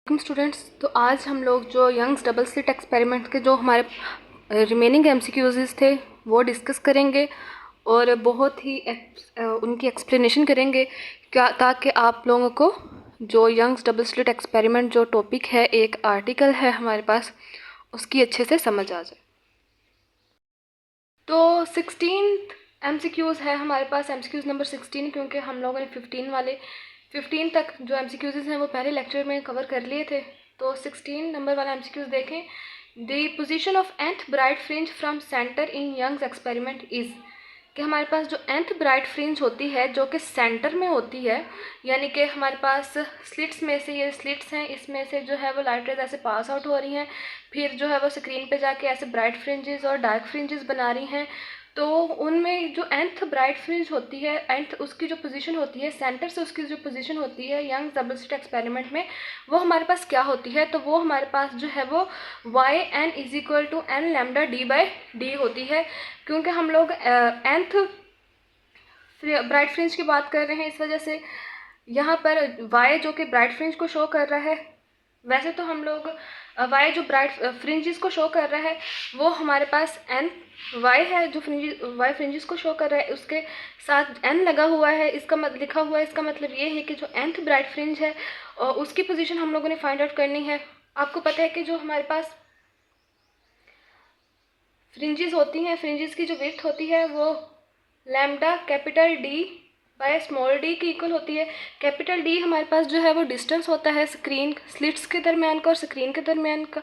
Students, तो आज हम लोग जो यंग्स डबल स्लिट एक्सपेरिमेंट के जो हमारे रिमेनिंग एमसीक्यूज़ थे वो डिस्कस करेंगे और बहुत ही उनकी एक्सप्लेनेशन करेंगे क्या, ताकि आप लोगों को जो यंग्स डबल स्लिट एक्सपेरिमेंट जो टॉपिक है, एक आर्टिकल है हमारे पास, उसकी अच्छे से समझ आ जाए। तो 16 एमसीक्यूज़ है हमारे पास, एमसीक्यूज़ नंबर 16, क्योंकि हम लोगों ने 15 तक जो एमसीक्यूज़ हैं वो पहले लेक्चर में कवर कर लिए थे। तो 16 नंबर वाला एमसीक्यूज़ देखें। The position of nth bright fringe from centre in Young's experiment is, कि हमारे पास जो nth ब्राइट फ्रिंज होती है जो कि सेंटर में होती है, यानी कि हमारे पास स्लिट्स में से, ये स्लिट्स हैं, इसमें से जो है वो लाइट रेज ऐसे पास आउट हो रही हैं, फिर जो है वो स्क्रीन पे जाके ऐसे ब्राइट फ्रिंजेस और डार्क फ्रिंजेस बना रही हैं। तो उनमें जो nth ब्राइट फ्रिंज होती है, nth उसकी जो पोजीशन होती है, सेंटर से उसकी जो पोजीशन होती है यंग डबल स्लिट एक्सपेरिमेंट में, वो हमारे पास क्या होती है? तो वो हमारे पास जो है वो yn is equal to n lambda d/d होती है, क्योंकि हम लोग nth ब्राइट फ्रिंज की बात कर रहे हैं। इस वजह से यहाँ पर y जो कि ब्राइट फ्रिंज को शो कर रहा है, वैसे तो हम लोग y जो ब्राइट फ्रिंजेस को शो कर रहा है वो हमारे पास n y है, जो y फ्रिंजेस को शो कर रहा है उसके साथ n लगा हुआ है, इसका लिखा हुआ है। इसका मतलब ये है कि जो nth ब्राइट फ्रिंज है उसकी पोजीशन हम लोगों ने फाइंड आउट करनी है। आपको पता है कि जो हमारे पास फ्रिंजेस होती हैं, फ्रिंजेस की जो विड्थ होती है वो lambda capital D by small d की इक्वल होती है। कैपिटल D हमारे पास जो है वो डिस्टेंस होता है स्क्रीन स्लिट्स के दरमियान का और स्क्रीन के दरमियान का,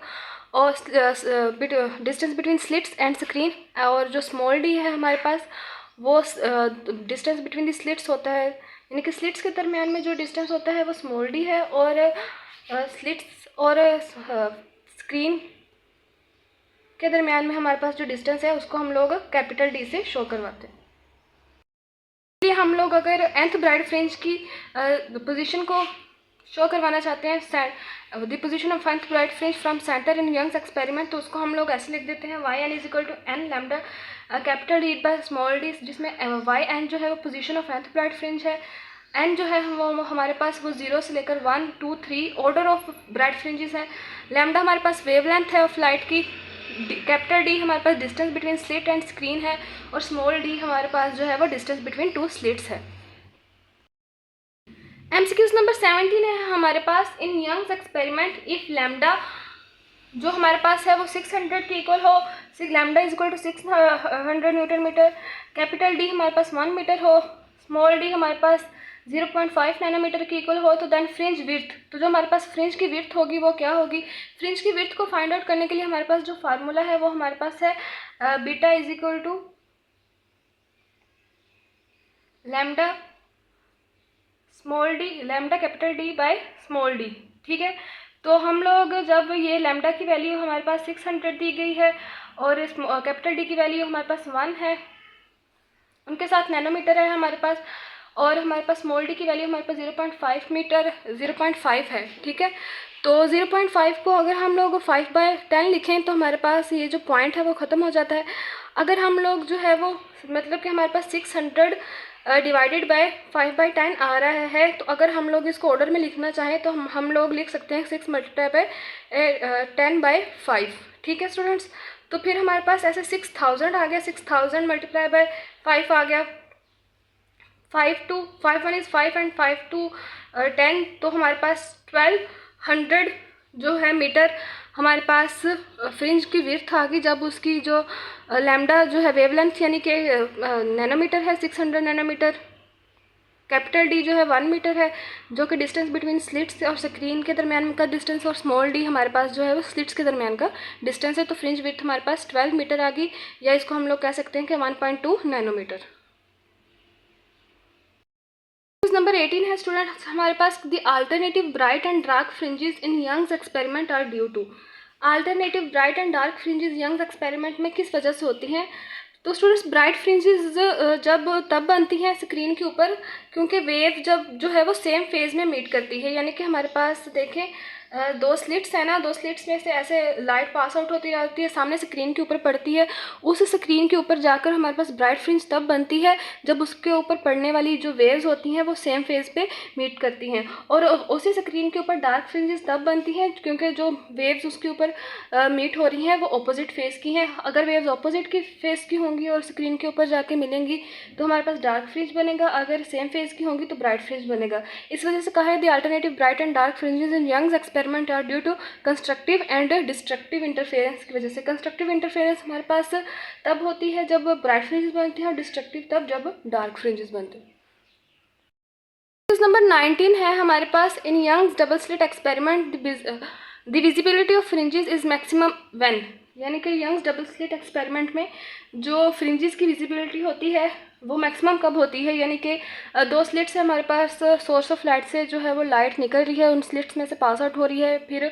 और distance between slits and screen. और जो स्मॉल d है हमारे पास वो डिस्टेंस बिटवीन द स्लिट्स होता है, यानी कि स्लिट्स के दरमियान में जो डिस्टेंस होता है वो स्मॉल d है, और स्लिट्स और स्क्रीन के दरमियान में हमारे पास जो डिस्टेंस है उसको हम लोग कैपिटल D से शो करवाते हैं। इसलिए हम लोग अगर nth ब्राइट फ्रिंज की पोजीशन को शो करवाना चाहते हैं, the position of nth bright fringe from centre in Young's experiment, तो उसको हम लोग ऐसे लिख देते हैं yn is equal to n lambda capital D by small d, जिसमें yn जो है वो position of nth bright fringe है, n जो है वो हमारे पास वो 0 से लेकर 1 2 3 ऑर्डर ऑफ ब्राइट फ्रिंजेस है, लैम्डा हमारे पास वेवलेंथ है ऑफ लाइट की, कैपिटल D हमारे पास distance between slit and screen है, और स्मॉल d हमारे पास जो है वो डिस्टेंस बिटवीन टू स्लिट्स है। एमसीक्यूज नंबर 17 है हमारे पास। In Young's experiment if lambda जो हमारे पास है वो 600 के इक्वल हो, lambda is equal to 600 newton metre, capital D हमारे पास 1 मीटर हो, स्मॉल d हमारे पास 0.5 नैनोमीटर की इक्वल हो, तो देन फ्रिंज विड्थ, तो जो हमारे पास फ्रिंज की विड्थ होगी वो क्या होगी? फ्रिंज की विड्थ को फाइंड आउट करने के लिए हमारे पास जो फार्मूला है वो हमारे पास है beta is equal to lambda small d, lambda capital D by small d। ठीक है, तो हम लोग जब ये लैम्डा की वैल्यू हमारे पास 600 दी गई है और कैपिटल D की वैल्यू हमारे पास 1 है, उनके साथ नैनोमीटर है हमारे पास, और हमारे पास स्मॉल d की वैल्यू हमारे पास 0.5 मीटर 0.5 है। ठीक है, तो 0.5 को अगर हम लोग 5/10 लिखें तो हमारे पास ये जो पॉइंट है वो ख़त्म हो जाता है। अगर हम लोग जो है वो मतलब कि हमारे पास 600 डिवाइडेड बाय 5/10 आ रहा है, तो अगर हम लोग इसको ऑर्डर में लिखना चाहें तो हम लोग लिख सकते हैं 6 मल्टीप्लाई बाय 10/5। ठीक है स्टूडेंट्स, तो फिर हमारे पास ऐसे 6000 आ गया, 6000 मल्टीप्लाई बाय 5 आ गया, 5 1 इज़ 5 एंड 5 2 10, तो हमारे पास 1200 जो है मीटर हमारे पास फ्रिंज की विड्थ आ गई, जब उसकी जो लैम्डा जो है वेवलेंथ यानी कि नैनोमीटर है 600 नैनोमीटर, कैपिटल D जो है 1 मीटर है, जो कि डिस्टेंस बिटवीन स्लिट्स और स्क्रीन के दरमियान का डिस्टेंस, और स्मॉल d हमारे पास जो है वो स्लिट्स के दरमियान का डिस्टेंस है। तो फ्रिंज विड्थ हमारे पास 12 मीटर आ गई, या इसको हम लोग कह सकते हैं कि 1.2 नैनोमीटर। नंबर 18 है स्टूडेंट्स हमारे पास। The alternative bright and dark fringes in Young's experiment are due to, alternative bright and dark fringes Young's experiment में किस वजह से होती हैं? तो स्टूडेंट्स ब्राइट फ्रिंजेस जब तब बनती हैं स्क्रीन के ऊपर क्योंकि वेव जब जो है वो सेम फेज़ में मीट करती है, यानी कि हमारे पास देखें दो स्लिट्स हैं ना, दो स्लिट्स में से ऐसे लाइट पास आउट होती जाती है, सामने स्क्रीन के ऊपर पड़ती है, उस स्क्रीन के ऊपर जाकर हमारे पास ब्राइट फ्रिंज तब बनती है जब उसके ऊपर पड़ने वाली जो वेव्स होती हैं वो सेम फेज़ पे मीट करती हैं। और उसी स्क्रीन के ऊपर डार्क फ्रिंजेस तब बनती हैं क्योंकि जो वेव्स उसके ऊपर मीट हो रही हैं वो अपोजिट फेस की हैं। अगर वेव्स अपोजिट की फेस की होंगी और स्क्रीन के ऊपर जाके मिलेंगी तो हमारे पास डार्क फ्रिंज बनेगा, अगर सेम फेस की होंगी तो ब्राइट फ्रिंज बनेगा। इस वजह से कहा है the alternative bright and dark fringes in Young's experiment are due to constructive and destructive interference की वजह से। कंस्ट्रक्टिव इंटरफेरेंस हमारे पास तब होती है जब ब्राइट फ्रिंजेस बनती हैं और डिस्ट्रक्टिव तब जब डार्क फ्रिंजेस बनते हैं। नंबर 19 है हमारे पास in Young's double slit experiment the visibility of fringes is maximum when, यानी कि यंग्स डबल स्लिट एक्सपेरिमेंट में जो फ्रिंजेस की विजिबिलिटी होती है वो मैक्सिमम कब होती है, यानी कि दो स्लिट्स है हमारे पास, सोर्स ऑफ लाइट से जो है वो लाइट निकल रही है, उन स्लिट्स में से पास आउट हो रही है, फिर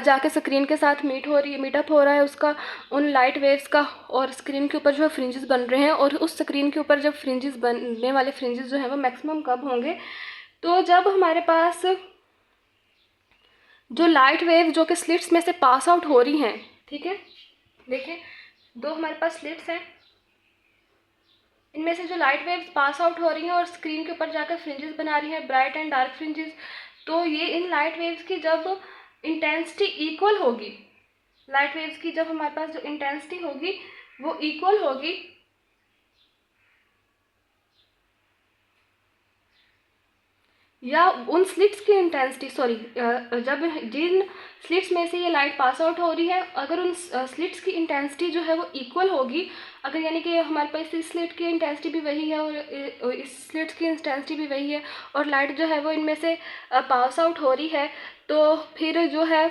जाके स्क्रीन के साथ मीटअप हो रहा है उसका उन लाइट वेव्स का, और स्क्रीन के ऊपर जो है फ्रिंजेस बन रहे हैं। और उस स्क्रीन के ऊपर जब फ्रिंजेस बनने वाले फ्रिंजेस जो है वो मैक्सिमम कब होंगे, तो जब हमारे पास जो लाइट वेव जो कि स्लिट्स में से पास आउट हो रही हैं, ठीक है, देखिए दो हमारे पास स्लिट्स हैं, इनमें से जो लाइट वेव्स पास आउट हो रही हैं और स्क्रीन के ऊपर जाकर फ्रिंजेस बना रही हैं, ब्राइट एंड डार्क फ्रिंजेस, तो ये इन लाइट वेव्स की जब इंटेंसिटी इक्वल होगी, लाइट वेव्स की जब हमारे पास जो इंटेंसिटी होगी वो इक्वल होगी या उन स्लिट्स की इंटेंसिटी जब जिन स्लिट्स में से ये लाइट पास आउट हो रही है, अगर उन स्लिट्स की इंटेंसिटी जो है वो इक्वल होगी, अगर यानी कि हमारे पास इस स्लिट की इंटेंसिटी भी वही है और इस स्लिट्स की इंटेंसिटी भी वही है और लाइट जो है वो इनमें से पास आउट हो रही है, तो फिर जो है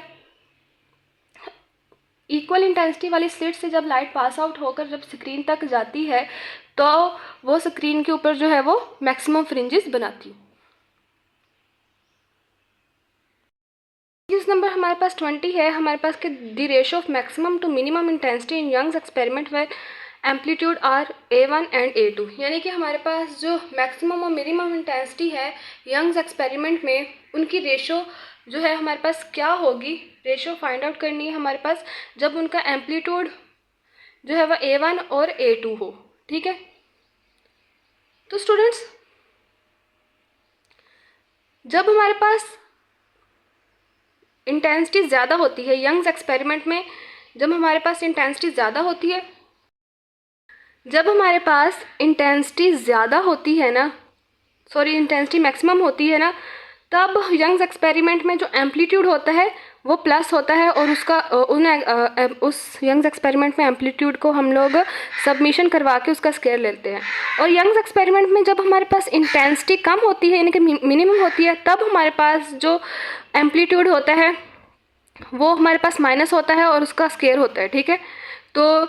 इक्वल इंटेंसिटी वाली स्लिट से जब लाइट पास आउट होकर जब स्क्रीन तक जाती है तो वो स्क्रीन के ऊपर जो है वो मैक्सिमम फ्रिंजेस बनाती है। नंबर हमारे पास 20 है हमारे पास कि the ratio of maximum to minimum intensity in Young's experiment where amplitude are A1 and A2, यानी कि हमारे पास जो मैक्सिमम और मिनिमम इंटेंसिटी है यंग्स एक्सपेरिमेंट में उनकी रेशो जो है हमारे पास क्या होगी, रेशो फाइंड आउट करनी है हमारे पास जब उनका एम्पलीट्यूड जो है वह A1 और A2 हो, ठीक है। तो स्टूडेंट्स जब हमारे पास इंटेंसिटी ज़्यादा होती है यंग्स एक्सपेरिमेंट में, जब हमारे पास इंटेंसिटी ज़्यादा होती है, जब हमारे पास इंटेंसिटी ज़्यादा होती है ना, इंटेंसिटी मैक्सिमम होती है ना, तब यंग्स एक्सपेरिमेंट में जो एम्पलीट्यूड होता है वो प्लस होता है और उसका उस यंग्स एक्सपेरिमेंट में एम्पलीट्यूड को हम लोग सबमिशन करवा के उसका स्केयर लेते हैं। और यंग्स एक्सपेरिमेंट में जब हमारे पास इंटेंसिटी कम होती है यानी कि मिनिमम होती है, तब हमारे पास जो एम्पलीट्यूड होता है वो हमारे पास माइनस होता है और उसका स्केयर होता है, ठीक है। तो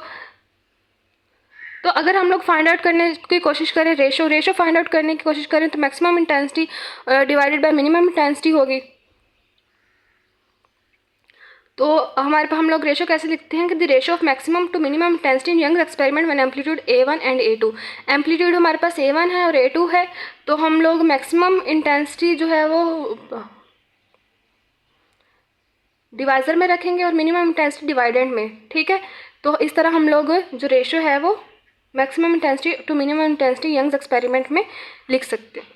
अगर हम लोग फाइंड आउट करने की कोशिश करें, रेशो फाइंड आउट करने की कोशिश करें, तो maximum intensity divided by minimum intensity होगी। तो हम लोग रेशो कैसे लिखते हैं कि the ratio of maximum to minimum intensity in Young's experiment when amplitude A1 and A2, amplitude हमारे पास A1 है और A2 है, तो हम लोग मैक्सिमम इंटेंसिटी जो है वो डिवाइज़र में रखेंगे और मिनिमम इंटेंसिटी डिवाइडेंड में, ठीक है। तो इस तरह हम लोग जो रेशो है वो maximum intensity to minimum intensity Young's experiment में लिख सकते हैं।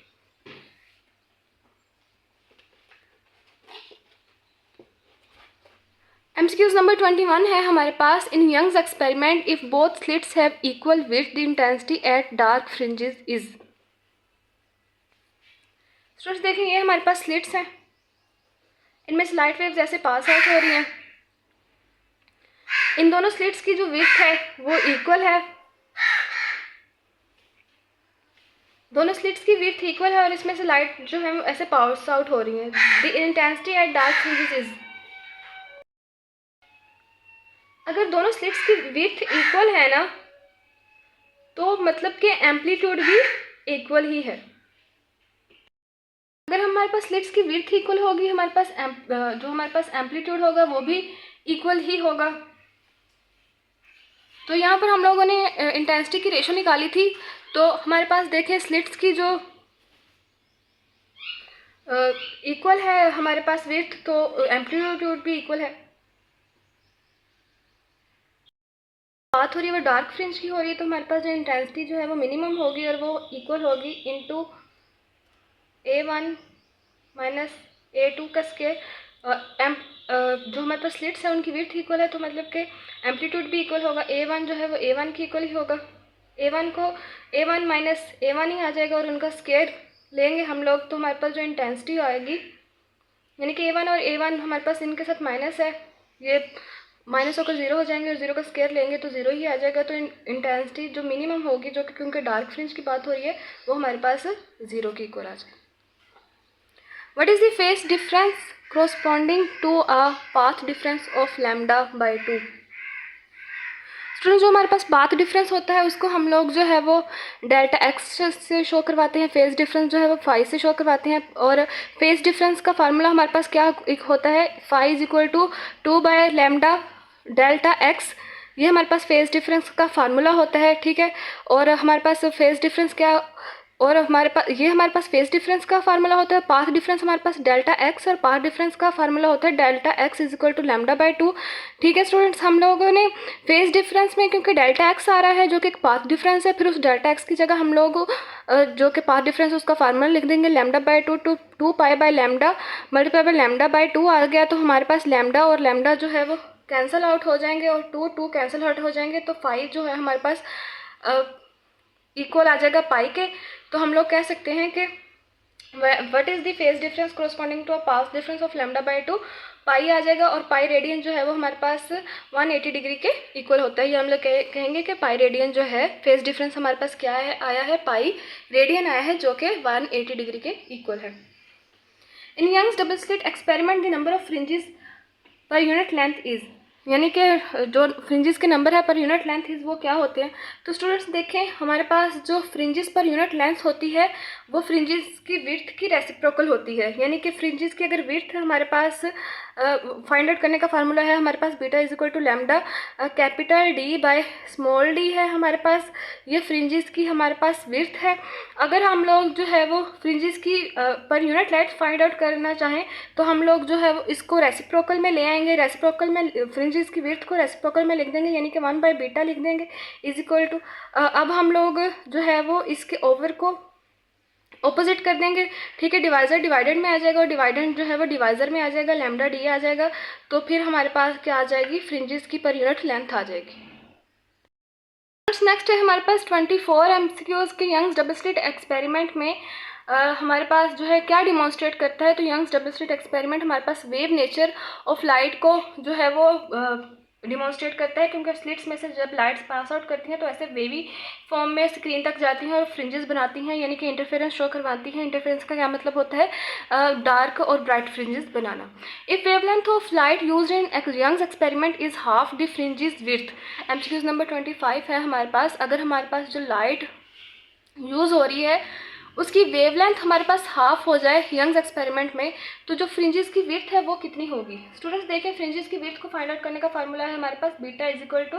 MCQs नंबर 21 है हमारे पास in Young's experiment if both slits have equal width the intensity at dark fringes is. Students देखें ये हमारे पास स्लिट्स हैं, इनमें से लाइट वेव्स ऐसे पास आउट हो रही हैं, इन दोनों स्लिट्स की जो विड्थ है वो इक्वल है, दोनों स्लिट्स की विड्थ इक्वल है और इसमें से लाइट जो है ऐसे पास आउट हो रही है। The intensity at dark fringes is, अगर दोनों स्लिट्स की विड्थ इक्वल है ना तो मतलब कि एम्पलीट्यूड भी इक्वल ही है। अगर हमारे पास स्लिट्स की विड्थ इक्वल होगी, हमारे पास जो हमारे पास एम्पलीट्यूड होगा वो भी इक्वल ही होगा। तो यहाँ पर हम लोगों ने इंटेंसिटी की रेशो निकाली थी, तो हमारे पास देखें स्लिट्स की जो इक्वल है हमारे पास विड्थ, तो एम्पलीट्यूड भी इक्वल है। बात हो रही है वो डार्क फ्रिंज की हो रही है, तो हमारे पास जो इंटेंसिटी जो है वो मिनिमम होगी और वो इक्वल होगी इनटू A1 माइनस A2 का स्केयर। जो हमारे पास स्लिट्स है उनकी विड्थ इक्वल है, तो मतलब कि एम्पलीट्यूड भी इक्वल होगा। A1 जो है वो A1 की इक्वल ही होगा। A1 को A1 माइनस A1 ही आ जाएगा और उनका स्केयर लेंगे हम लोग, तो हमारे पास जो इंटेंसिटी आएगी, यानी कि A1 और A1 हमारे पास इनके साथ माइनस है, ये माइनस होकर ज़ीरो हो जाएंगे और ज़ीरो का स्केयर लेंगे तो ज़ीरो ही आ जाएगा। तो इंटेंसिटी जो मिनिमम होगी, जो कि क्योंकि डार्क फ्रिंज की बात हो रही है, वो हमारे पास ज़ीरो की इक्वल आ जाएगी। What is the phase difference corresponding to a path difference of lambda by 2? Student, जो हमारे पास पाथ डिफरेंस होता है उसको हम लोग जो है वो डेल्टा एक्स से शो करवाते हैं, फेज डिफरेंस जो है वो फाई से शो करवाते हैं। और फेज डिफरेंस का फार्मूला हमारे पास क्या एक होता है, phi is equal to 2/λ delta X. ये हमारे पास फेज डिफरेंस का फार्मूला होता है, ठीक है। और हमारे पास फेज डिफरेंस क्या, और हमारे पास फेज डिफरेंस का फार्मूला होता है। पाथ डिफरेंस हमारे पास डेल्टा एक्स और पाथ डिफरेंस का फार्मूला होता है delta x is equal to lambda by 2, ठीक है स्टूडेंट्स। हम लोगों ने फेज डिफरेंस में क्योंकि डेल्टा एक्स आ रहा है जो कि एक पाथ डिफरेंस है, फिर उस डेल्टा एक्स की जगह हम लोग जो कि पाथ डिफरेंस उसका फार्मूला लिख देंगे lambda by 2 to 2 pi by lambda multiply by lambda by 2 आ गया। तो हमारे पास लैम्डा और लैम्डा जो है वो कैंसिल आउट हो जाएंगे और 2 कैंसिल आउट हो जाएंगे, तो 5 जो है हमारे पास इक्वल आ जाएगा पाई के। तो हम लोग कह सकते हैं कि what is the phase difference corresponding to a path difference of lambda by 2, pi आ जाएगा। और पाई रेडियन जो है वो हमारे पास 180 डिग्री के इक्वल होता है। ये हम लोग कहेंगे कि पाई रेडियन जो है, फेज डिफरेंस हमारे पास क्या है, आया है पाई रेडियन आया है, जो कि 180 डिग्री के इक्वल है। In Young's double slit experiment the number of fringes per unit length is, यानी कि जो फ्रिंजेस के नंबर है पर यूनिट लेंथ इज वो क्या होते हैं। तो स्टूडेंट्स देखें, हमारे पास जो फ्रिंजेस पर यूनिट लेंथ होती है वो फ्रिंजेस की विड्थ की रेसिप्रोकल होती है। यानी कि फ्रिंजेस की अगर विड्थ हमारे पास फाइंड आउट करने का फार्मूला है हमारे पास beta is equal to lambda capital D by small D है हमारे पास, ये फ्रिंजेस की हमारे पास विड्थ है। अगर हम लोग जो है वो फ्रिंजेस की पर यूनिट लेंथ फाइंड आउट करना चाहें तो हम लोग जो है वो इसको रेसिप्रोकल में ले आएंगे, रेसिप्रोकल में फ्रिंजेस की विड्थ को रेसिप्रोकल में लिख देंगे, यानी कि 1 बाई बीटा लिख देंगे इज इक्वल टू। अब हम लोग जो है वो इसके ओवर को ऑपोजिट कर देंगे, ठीक है। डिवाइज़र डिवाइडेड में आ जाएगा और डिवाइडेंड जो है वो डिवाइज़र में आ जाएगा, लैम्डा डी आ जाएगा। तो फिर हमारे पास क्या आ जाएगी, फ्रिंजेस की पर यूनिट लेंथ आ जाएगी। नेक्स्ट है हमारे पास 24 MCQs के यंग्स डबल स्लिट एक्सपेरिमेंट में हमारे पास जो है क्या डिमॉन्स्ट्रेट करता है। तो यंग्स डबल स्लिट एक्सपेरिमेंट हमारे पास वेव नेचर ऑफ लाइट को जो है वो डिमॉन्स्ट्रेट करता है, क्योंकि स्लिट्स में से जब लाइट्स पास आउट करती हैं तो ऐसे वेवी फॉर्म में स्क्रीन तक जाती हैं और फ्रिंजेस बनाती हैं, यानी कि इंटरफेरेंस शो करवाती हैं। इंटरफेरेंस का क्या मतलब होता है, डार्क और ब्राइट फ्रिंजेस बनाना। If wavelength of light used in Young's experiment is half the fringes width, MCQ number 25 है हमारे पास। अगर हमारे पास जो लाइट यूज़ हो रही है उसकी वेवलेंथ हमारे पास हाफ हो जाए यंग्स एक्सपेरिमेंट में, तो जो फ्रिंजेस की विड्थ है वो कितनी होगी। स्टूडेंट्स देखें, फ्रिंजेस की विड्थ को फाइंड आउट करने का फार्मूला है हमारे पास beta is equal to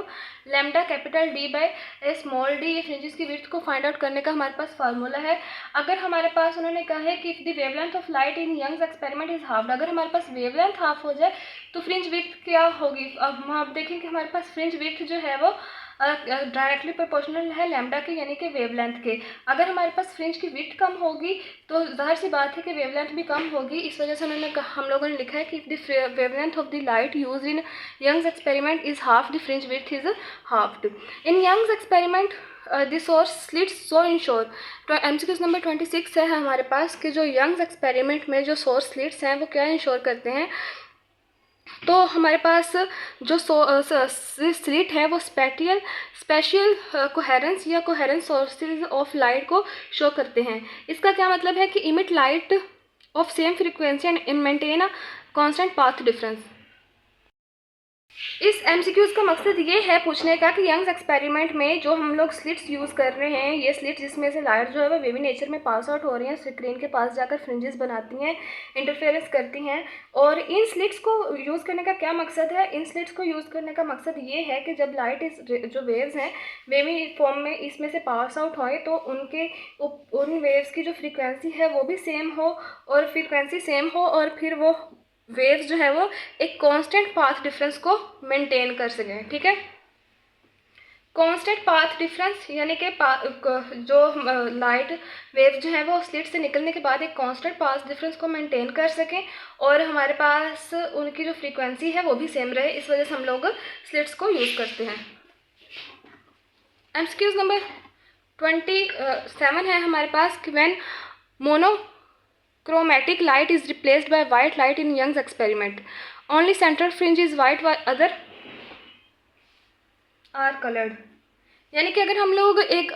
lambda capital D by small D. ये फ्रिंजेस की विड्थ को फाइंड आउट करने का हमारे पास फार्मूला है। अगर हमारे पास उन्होंने कहा है कि if the wavelength of light in Young's experiment is half, अगर हमारे पास वेवलेंथ हाफ हो जाए तो फ्रिंज विड्थ क्या होगी। अब हम आप देखें कि हमारे पास फ्रिंज विड्थ जो है वो डायरेक्टली प्रोपोर्शनल है लैम्डा के, यानी कि वेवलेंथ के। अगर हमारे पास फ्रिंज की विड्थ कम होगी तो जाहिर सी बात है कि वेवलेंथ भी कम होगी। इस वजह से हम लोगों ने लिखा है कि if the wavelength of the light use in Young's experiment is half, the fringe width is half. In Young's experiment the source slits so insure. तो MCQ नंबर 26 है हमारे पास कि जो यंग्स एक्सपेरिमेंट में जो सोर्स स्लिट्स हैं वो क्या इंश्योर करते हैं। तो हमारे पास जो स्लिट है वो स्पेशियल कोहेरेंस या कोहेरेंस सोर्सेज ऑफ लाइट को शो करते हैं। इसका क्या मतलब है कि emit light of same frequency and maintain a constant path difference. इस एमसीक्यूज़ का मकसद ये है पूछने का कि यंग्स एक्सपेरिमेंट में जो हम लोग स्लिट्स यूज़ कर रहे हैं, ये स्लिट्स जिसमें से लाइट जो है वो वेवी नेचर में पास आउट हो रही हैं, स्क्रीन के पास जाकर फ्रिंजेस बनाती हैं, इंटरफेरेंस करती हैं। और इन स्लिट्स को यूज़ करने का क्या मकसद है? इन स्लिट्स को यूज़ करने का मकसद ये है कि जब लाइट जो वेव्स हैं वेवी फॉर्म में इसमें से पास आउट होए तो उन वेव्स की जो फ्रीक्वेंसी है वो भी सेम हो, और फ्रीक्वेंसी सेम हो, और फिर वो वेव्स जो है वो एक कांस्टेंट पाथ डिफरेंस को मेंटेन कर सकें। ठीक है, कांस्टेंट पाथ डिफरेंस यानी कि जो लाइट वेव्स जो है वो स्लिट से निकलने के बाद एक कांस्टेंट पाथ डिफरेंस को मेंटेन कर सकें, और हमारे पास उनकी जो फ्रीक्वेंसी है वो भी सेम रहे। इस वजह से हम लोग स्लिट्स को यूज़ करते हैं। एमसीक्यूज नंबर 27 है हमारे पास कि when monochromatic light is replaced by white light in Young's experiment. Only central fringe is white while other are colored. यानी कि अगर हम लोग एक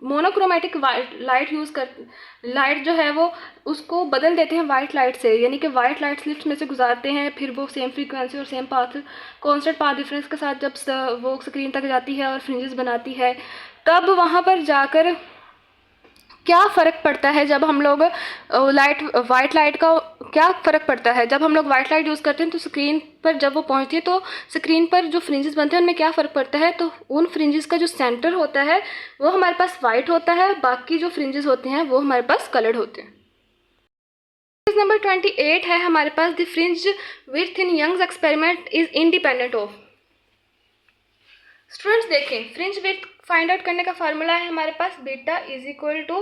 मोनोक्रोमेटिक लाइट यूज़ कर लाइट जो है वो उसको बदल देते हैं वाइट लाइट से, यानी कि वाइट लाइट स्लिट्स में से गुजारते हैं, फिर वो सेम फ्रीक्वेंसी और same path constant path difference के साथ जब वो स्क्रीन तक जाती है और फ्रिंजेस बनाती है, तब वहाँ पर जाकर क्या फ़र्क पड़ता है जब हम लोग वाइट लाइट का क्या फ़र्क पड़ता है जब हम लोग वाइट लाइट यूज़ करते हैं, तो स्क्रीन पर जब वो पहुंचती है तो स्क्रीन पर जो फ्रिंजेस बनते हैं उनमें क्या फ़र्क पड़ता है? तो उन फ्रिंजेस का जो सेंटर होता है वो हमारे पास वाइट होता है, बाकी जो फ्रिंजेस होते हैं वो हमारे पास कलर्ड होते हैं। नंबर 28 है हमारे पास, the fringe width in Young's experiment is independent of. Students देखें, फ्रिंज विड्थ फाइंड आउट करने का फार्मूला है हमारे पास beta is equal to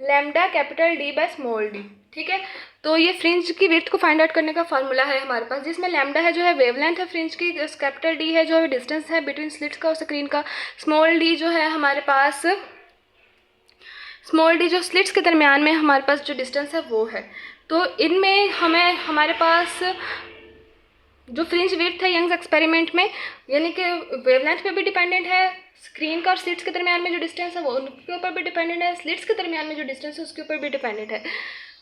lambda capital D by small D. ठीक है, तो ये फ्रिंज की विड्थ को फाइंड आउट करने का फार्मूला है हमारे पास, जिसमें लैम्डा है जो है वेवलेंथ है फ्रिंज की, कैपिटल डी है जो है डिस्टेंस है बिटवीन स्लिट्स का और स्क्रीन का, स्मॉल डी जो है हमारे पास स्मॉल डी जो स्लिट्स के दरमियान में हमारे पास जो डिस्टेंस है वो है। तो इनमें हमारे पास जो फ्रिंज विड्थ है यंग्स एक्सपेरिमेंट में, यानी कि वेवलेंथ पे भी डिपेंडेंट है, स्क्रीन का और स्लिट्स के दरमियान में जो डिस्टेंस है वो उनके ऊपर भी डिपेंडेंट है, स्लिट्स के दरमियान में जो डिस्टेंस है उसके ऊपर भी डिपेंडेंट है।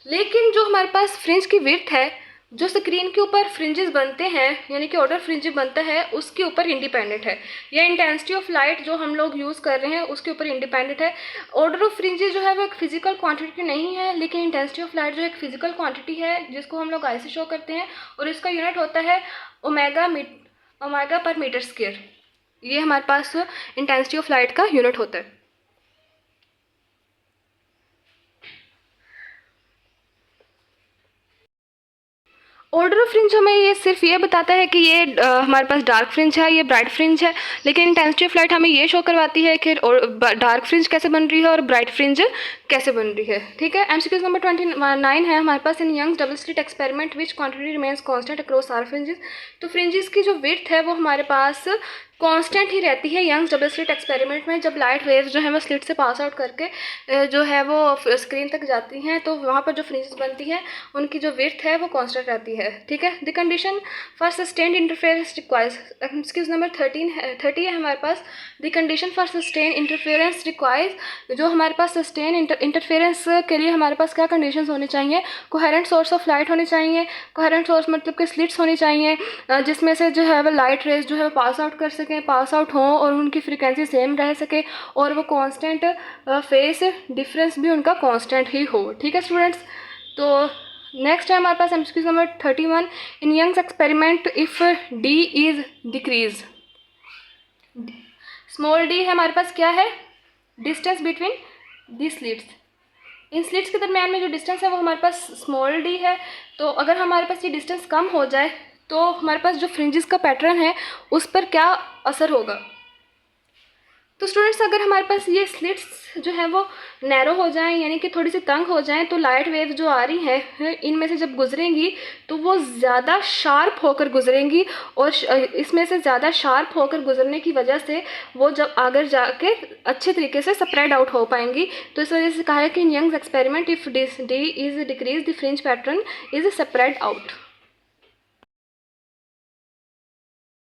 लेकिन जो हमारे पास फ्रिंज की विड्थ है, जो स्क्रीन के ऊपर फ्रिंजेस बनते हैं यानी कि ऑर्डर फ्रिंज बनता है, उसके ऊपर इंडिपेंडेंट है। या इंटेंसिटी ऑफ लाइट जो हम लोग यूज़ कर रहे हैं उसके ऊपर इंडिपेंडेंट है। ऑर्डर ऑफ फ्रिंजेस जो है वो एक फिजिकल क्वांटिटी नहीं है, लेकिन इंटेंसिटी ऑफ लाइट जो एक फिजिकल क्वांटिटी है जिसको हम लोग आई से शो करते हैं, और इसका यूनिट होता है ओमेगा पर मीटर स्क्वायर। ये हमारे पास इंटेंसिटी ऑफ लाइट का यूनिट होता है। ऑर्डर ऑफ फ्रिंज हमें ये सिर्फ ये बताता है कि ये हमारे पास डार्क फ्रिंज है, ये ब्राइट फ्रिंज है, लेकिन इंटेंसिटी ऑफ लाइट हमें ये शो करवाती है कि डार्क फ्रिंज कैसे बन रही है और ब्राइट फ्रिंज कैसे बन रही है। ठीक है, एमसीक्यूज नंबर 29 है हमारे पास, in Young's double slit experiment which quantity remains constant across are fringes. तो फ्रिंजेस की जो विड्थ है वो हमारे पास कांस्टेंट ही रहती है यंग्स डबल स्लिट एक्सपेरिमेंट में। जब लाइट वेव्स जो है वो स्लिट से पास आउट करके जो है वो स्क्रीन तक जाती हैं, तो वहाँ पर जो फ्रिंजेस बनती हैं उनकी जो विड्थ है वो कांस्टेंट रहती है। ठीक है, the condition for sustained interference requires, MCQs number 30 है हमारे पास, the condition for sustain interference requires. जो हमारे पास सस्टेन इंटरफेरेंस के लिए हमारे पास क्या कंडीशंस होनी चाहिए? कोहेरेंट सोर्स ऑफ लाइट होनी चाहिए। कोहेरेंट सोर्स मतलब कि स्लिट्स होनी चाहिए जिसमें से जो है वो लाइट रेज जो है पास आउट कर सकें, पास आउट हों और उनकी फ्रीक्वेंसी सेम रह सके, और वो कांस्टेंट फेस डिफरेंस भी उनका कांस्टेंट ही हो। ठीक है स्टूडेंट्स, तो नेक्स्ट है हमारे पास MCQ number 31, in Young's experiment if D is decrease. Small D है हमारे पास क्या है? Distance between the slits. इन स्लिट्स के दरमियान में जो डिस्टेंस है वो हमारे पास स्मॉल डी है। तो अगर हमारे पास ये डिस्टेंस कम हो जाए तो हमारे पास जो फ्रिंजेस का पैटर्न है उस पर क्या असर होगा? तो स्टूडेंट्स, अगर हमारे पास ये स्लिट्स जो है वो नैरो हो जाएं यानी कि थोड़ी सी तंग हो जाएं, तो लाइट वेव जो आ रही हैं इनमें से जब गुजरेंगी तो वो ज़्यादा शार्प होकर गुजरेंगी, और इसमें से ज़्यादा शार्प होकर गुजरने की वजह से वो जब आगे जाके अच्छे तरीके से स्प्रेड आउट हो पाएंगी। तो इस वजह से कहा है कि in Young's experiment if D is decrease the fringe pattern is spread out.